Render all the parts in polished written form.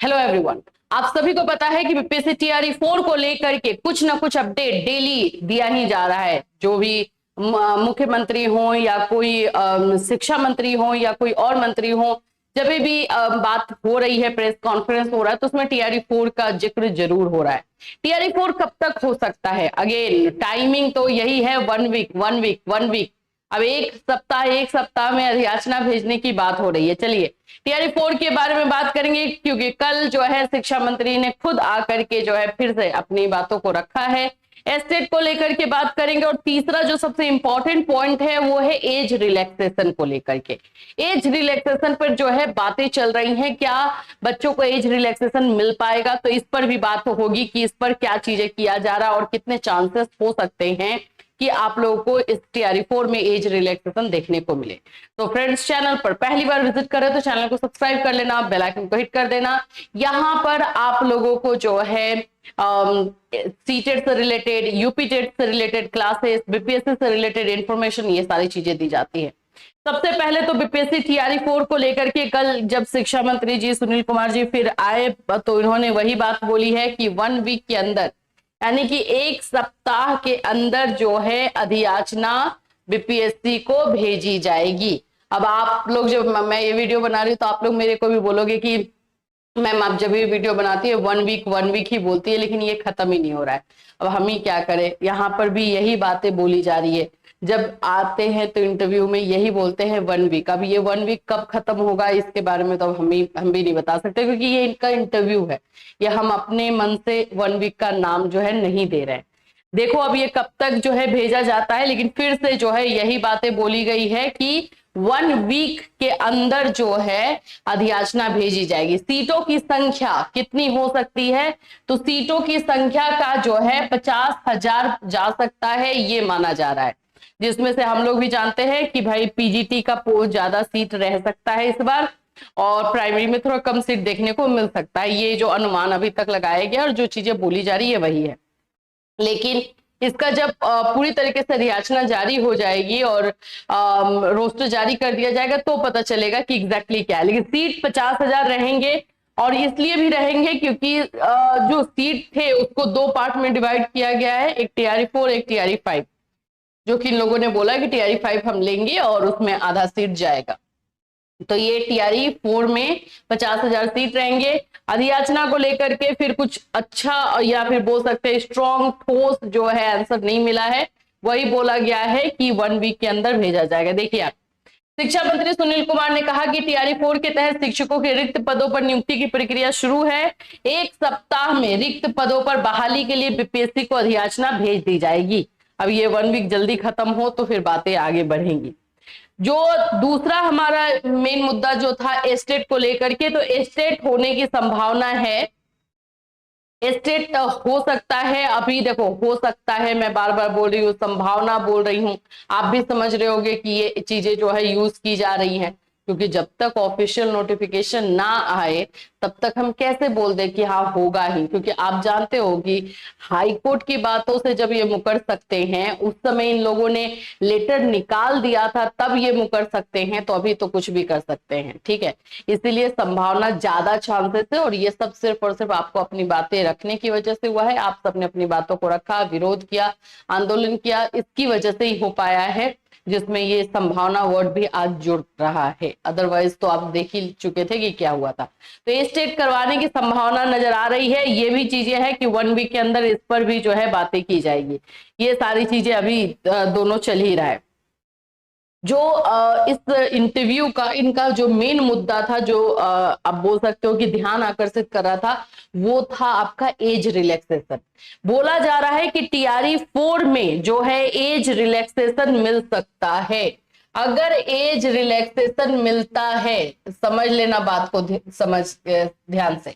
Hello everyone. आप सभी को पता है कि बीपीएससी टीआरई 4 को लेकर के कुछ ना कुछ अपडेट डेली दिया ही जा रहा है। जो भी मुख्यमंत्री हो या कोई शिक्षा मंत्री हो या कोई और मंत्री हो, जब भी बात हो रही है, प्रेस कॉन्फ्रेंस हो रहा है, तो उसमें टीआरई 4 का जिक्र जरूर हो रहा है। टीआरई 4 कब तक हो सकता है? अगेन टाइमिंग तो यही है, 1 वीक। अब एक सप्ताह में अधियाचना भेजने की बात हो रही है। चलिए टीआरई 4 के बारे में बात करेंगे, क्योंकि कल जो है शिक्षा मंत्री ने खुद आकर के जो है फिर से अपनी बातों को रखा है। एस्टेट को लेकर के बात करेंगे, और तीसरा जो सबसे इंपॉर्टेंट पॉइंट है वो है एज रिलैक्सेशन को लेकर के। एज रिलैक्सेशन पर जो है बातें चल रही हैं, क्या बच्चों को एज रिलैक्सेशन मिल पाएगा, तो इस पर भी बात होगी कि इस पर क्या चीजें किया जा रहा है और कितने चांसेस हो सकते हैं कि आप लोगों को इस टीआरई 4 में एज रिलैक्सेशन देखने को मिले। तो फ्रेंड्स, चैनल पर पहली बार विजिट करें तो चैनल को सब्सक्राइब कर लेना, बेल आइकन को हिट कर देना। यहाँ पर आप लोगों को जो है सीटेट से रिलेटेड, यूपी टेट से रिलेटेड क्लासेस, बीपीएससी से रिलेटेड इंफॉर्मेशन, ये सारी चीजें दी जाती है। सबसे पहले तो बीपीएससी टीआरई 4 को लेकर के कल जब शिक्षा मंत्री जी सुनील कुमार जी फिर आए, तो इन्होंने वही बात बोली है कि 1 वीक के अंदर, यानी कि एक सप्ताह के अंदर जो है अधियाचना बीपीएससी को भेजी जाएगी। अब आप लोग, जब मैं ये वीडियो बना रही हूँ तो आप लोग मेरे को भी बोलोगे कि मैम आप जब भी वीडियो बनाती है 1 वीक ही बोलती है, लेकिन ये खत्म ही नहीं हो रहा है। अब हम ही क्या करें, यहाँ पर भी यही बातें बोली जा रही है। जब आते हैं तो इंटरव्यू में यही बोलते हैं 1 वीक। अब ये 1 वीक कब खत्म होगा इसके बारे में तो हम भी नहीं बता सकते, क्योंकि ये इनका इंटरव्यू है। ये हम अपने मन से 1 वीक का नाम जो है नहीं दे रहे हैं। देखो अब ये कब तक जो है भेजा जाता है, लेकिन फिर से जो है यही बातें बोली गई है कि 1 वीक के अंदर जो है अधियाचना भेजी जाएगी। सीटों की संख्या कितनी हो सकती है, तो सीटों की संख्या का जो है 50,000 जा सकता है, ये माना जा रहा है। जिसमें से हम लोग भी जानते हैं कि भाई पीजीटी का ज्यादा सीट रह सकता है इस बार, और प्राइमरी में थोड़ा कम सीट देखने को मिल सकता है। ये जो अनुमान अभी तक लगाया गया और जो चीजें बोली जा रही है वही है। लेकिन इसका जब पूरी तरीके से अधियाचना जारी हो जाएगी और रोस्टर जारी कर दिया जाएगा तो पता चलेगा कि एग्जैक्टली क्या है। लेकिन सीट 50,000 रहेंगे, और इसलिए भी रहेंगे क्योंकि जो सीट थे उसको 2 पार्ट में डिवाइड किया गया है, एक टीआरई 4 एक टीआरई 5, जो कि इन लोगों ने बोला कि टीआरई 5 हम लेंगे और उसमें आधा सीट जाएगा। तो ये टीआरई 4 में 50,000 सीट रहेंगे। अधियाचना को लेकर के फिर कुछ अच्छा, या फिर बोल सकते हैं स्ट्रॉन्ग ठोस जो है आंसर नहीं मिला है। वही बोला गया है कि 1 वीक के अंदर भेजा जाएगा। देखिए आप, शिक्षा मंत्री सुनील कुमार ने कहा कि टीआरई 4 के तहत शिक्षकों के रिक्त पदों पर नियुक्ति की प्रक्रिया शुरू है। एक सप्ताह में रिक्त पदों पर बहाली के लिए बीपीएससी को अधियाचना भेज दी जाएगी। अब ये 1 वीक जल्दी खत्म हो तो फिर बातें आगे बढ़ेंगी। जो दूसरा हमारा मेन मुद्दा जो था एस्टेट को लेकर के, तो एस्टेट होने की संभावना है। एस्टेट हो सकता है, अभी देखो हो सकता है, मैं बार बार बोल रही हूँ, संभावना बोल रही हूँ। आप भी समझ रहे होगे कि ये चीजें जो है यूज की जा रही हैं, क्योंकि जब तक ऑफिशियल नोटिफिकेशन ना आए तब तक हम कैसे बोल दे कि हाँ होगा ही। क्योंकि आप जानते हो कि हाई कोर्ट की बातों से जब ये मुकर सकते हैं, उस समय इन लोगों ने लेटर निकाल दिया था तब ये मुकर सकते हैं, तो अभी तो कुछ भी कर सकते हैं। ठीक है, इसीलिए संभावना ज्यादा चांसेस है, और ये सब सिर्फ और सिर्फ आपको अपनी बातें रखने की वजह से हुआ है। आप सबने अपनी बातों को रखा, विरोध किया, आंदोलन किया, इसकी वजह से ही हो पाया है, जिसमें ये संभावना वर्ड भी आज जुड़ रहा है। अदरवाइज तो आप देख ही चुके थे कि क्या हुआ था। तो ये स्टेट करवाने की संभावना नजर आ रही है। ये भी चीजें हैं कि 1 वीक के अंदर इस पर भी जो है बातें की जाएगी। ये सारी चीजें अभी दोनों चल ही रहा है। जो इस इंटरव्यू का इनका जो मेन मुद्दा था, जो आप बोल सकते हो कि ध्यान आकर्षित कर रहा था, वो था आपका एज रिलैक्सेशन। बोला जा रहा है कि टीआरई 4 में जो है एज रिलैक्सेशन मिल सकता है। अगर एज रिलैक्सेशन मिलता है, समझ लेना बात को समझ ध्यान से,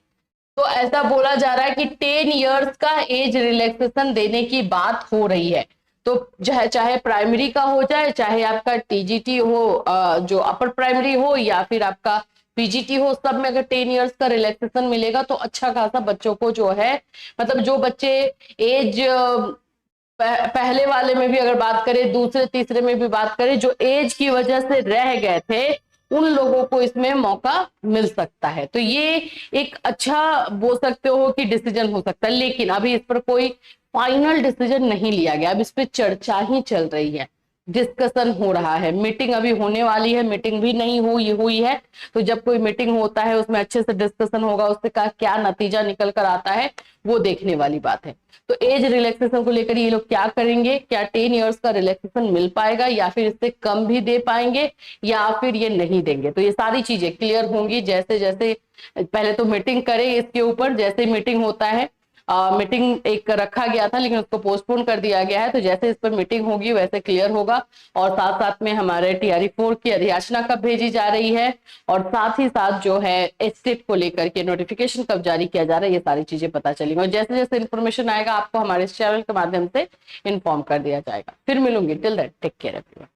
तो ऐसा बोला जा रहा है कि 10 इयर्स का एज रिलैक्सेशन देने की बात हो रही है। तो चाहे प्राइमरी का हो जाए, चाहे आपका टीजीटी हो, जो अपर प्राइमरी हो, या फिर आपका पीजीटी हो, सब में अगर 10 इयर्स का रिलैक्सेशन मिलेगा तो अच्छा खासा बच्चों को जो है, मतलब जो बच्चे एज पहले वाले में भी अगर बात करें, दूसरे तीसरे में भी बात करें, जो एज की वजह से रह गए थे, उन लोगों को इसमें मौका मिल सकता है। तो ये एक अच्छा बोल सकते हो कि डिसीजन हो सकता है, लेकिन अभी इस पर कोई फाइनल डिसीजन नहीं लिया गया। अब इस पे चर्चा ही चल रही है, डिस्कशन हो रहा है। मीटिंग अभी होने वाली है, मीटिंग भी नहीं हुई है। तो जब कोई मीटिंग होता है उसमें अच्छे से डिस्कशन होगा, उससे का क्या नतीजा निकल कर आता है वो देखने वाली बात है। तो एज रिलैक्सेशन को लेकर ये लोग क्या करेंगे, क्या 10 इयर्स का रिलैक्सेशन मिल पाएगा या फिर इससे कम भी दे पाएंगे या फिर ये नहीं देंगे। तो ये सारी चीजें क्लियर होंगी जैसे जैसे पहले तो मीटिंग करें इसके ऊपर। जैसे मीटिंग होता है, मीटिंग एक रखा गया था लेकिन उसको पोस्टपोन कर दिया गया है, तो जैसे इस पर मीटिंग होगी वैसे क्लियर होगा। और साथ साथ में हमारे TRE 4 की अधियाचना कब भेजी जा रही है और साथ ही साथ जो है एचटेट को लेकर के नोटिफिकेशन कब जारी किया जा रहा है, ये सारी चीजें पता चलेंगी। और जैसे जैसे इन्फॉर्मेशन आएगा आपको हमारे इस चैनल के माध्यम से इन्फॉर्म कर दिया जाएगा। फिर मिलूंगी, till that take care everyone.